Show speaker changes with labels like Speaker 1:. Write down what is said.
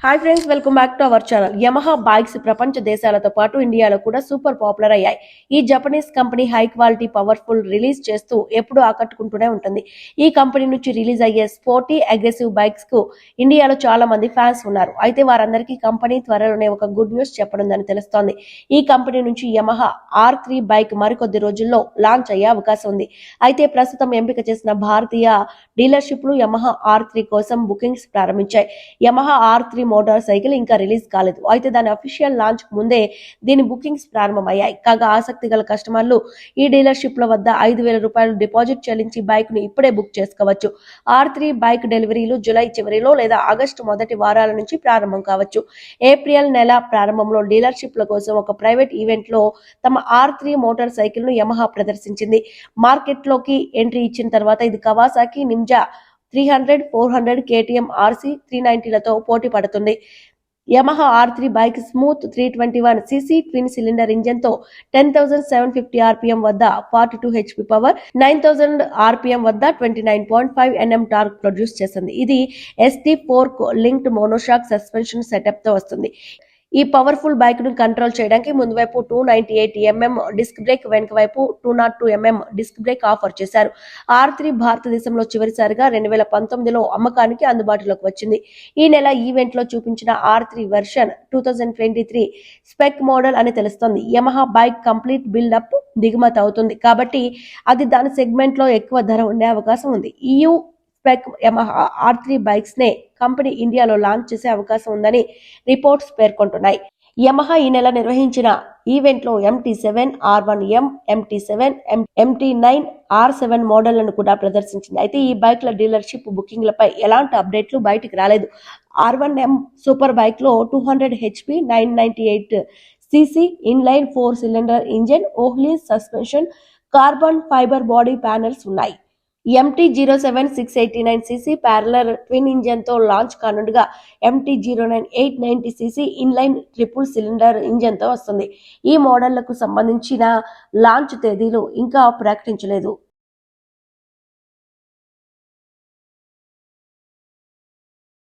Speaker 1: Hi friends, welcome back to our channel. Yamaha bikes ప్రపంచ దేశాలతో పాటు ఇండియాలో కూడా సూపర్ పాపులర్ అయ్యాయి. ఈ Japanese company high quality powerful release చేస్తూ ఎప్పుడూ ఆకట్టుకుంటూనే ఉంటుంది. ఈ కంపెనీ నుంచి రిలీజ్ అయ్యే స్పోర్టీ అగ్రెసివ్ బైక్స్ కు ఇండియాలో చాలా మంది ఫ్యాన్స్ ఉన్నారు. అయితే వారందరికీ కంపెనీ త్వరలోనే ఒక గుడ్ న్యూస్ చెప్పనుందని తెలుస్తోంది. ఈ కంపెనీ నుంచి యమహా R3 బైక్ మరికొద్ది రోజుల్లో లాంచ్ అయ్యే అవకాశం ఉంది. అయితే ప్రస్తుతం ఎంపిక చేసిన భారతీయ డీలర్షిప్లు యమహా R3 కోసం బుకింగ్స్ ప్రారంభించాయి. యమహా R3 మోటార్ సైకిల్ ఇంకా రిలీజ్ కాలేదు. అయితే దాని అఫీషియల్ లాంచ్ ముందే దీని బుకింగ్స్ ప్రారంభమయ్యాయి. కాగా ఆసక్తి గల కస్టమర్లు ఈ డీలర్షిప్ల వద్ద 5,000 రూపాయలు డిపాజిట్ చెల్లించి బైక్ ను ఇప్పుడే బుక్ చేసుకోవచ్చు. R3 బైక్ డెలివరీలు జూలై చివరిలో లేదా ఆగస్టు మొదటి వారాల నుంచి ప్రారంభం కావచ్చు. ఏప్రిల్ నెల ప్రారంభంలో డీలర్షిప్ల కోసం ఒక ప్రైవేట్ ఈవెంట్ లో తమ R3 మోటార్ సైకిల్ ను యమహా ప్రదర్శించింది. మార్కెట్ లోకి ఎంట్రీ ఇచ్చిన తర్వాత ఇది కవాసాకి నింజా 300, 400, KTM RC 390లతో పోటీ పడుతుంది. Yamaha R3 bike smooth 321cc twin cylinder engine తో 10,750 rpm వద్ద 42 HP పవర్, 9,000 rpm వద్ద 29.5 Nm టార్క్ ప్రొడ్యూస్ చేస్తుంది. ఇది ST4 linked monoshock suspension setup తో వస్తుంది. ఈ పవర్ఫుల్ బైక్ ను కంట్రోల్ చేయడానికి ముందు వైపు 298mm డిస్క్ బ్రేక్, వెనుక వైపు 202mm డిస్క్ బ్రేక్ ఆఫర్ చేశారు. R3 భారతదేశంలో చివరిసారిగా 2019లో అమ్మకానికి అందుబాటులోకి వచ్చింది. ఈ నెల ఈవెంట్ లో చూపించిన R3 వెర్షన్ 2023 స్పెక్ మోడల్ అని తెలుస్తోంది. యమహా బైక్ కంప్లీట్ బిల్డప్ దిగుమతి అవుతుంది కాబట్టి అది దాని సెగ్మెంట్ లో ఎక్కువ ధర ఉండే అవకాశం ఉంది. EU spec Yamaha R3 bikes నే కంపెనీ ఇండియాలో లాంచ్ చేసే అవకాశం ఉందని రిపోర్ట్స్ పేర్కొంటున్నాయి. యమహా ఈ నెల నిర్వహించిన ఈవెంట్ లో MT7, R1M, MT7, MT9, R7 మోడళ్లను కూడా ప్రదర్శించింది. అయితే ఈ బైక్ల డీలర్షిప్ బుకింగ్లపై ఎలాంటి అప్డేట్లు బయటికి రాలేదు. R1M సూపర్ బైక్ లో 200 HP 998cc inline 4 cylinder engine, Ohlins suspension, carbon fibre body panels ఉన్నాయి. MT-07 689cc parallel twin engine తో లాంచ్ కానుండగా MT-09 890cc inline triple cylinder engine తో వస్తుంది. ఈ మోడళ్లకు సంబంధించిన లాంచ్ తేదీలు ఇంకా ప్రకటించలేదు.